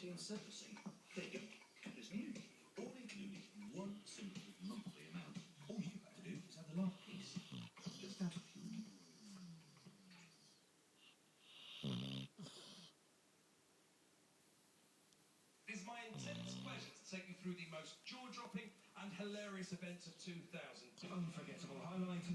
warranty and servicing. There you go. It's new. All included in one simple monthly amount. All you have to do is have the last piece. Just out of you. It is my intense pleasure to take you through the most jaw-dropping and hilarious events of 2000. Unforgettable highlights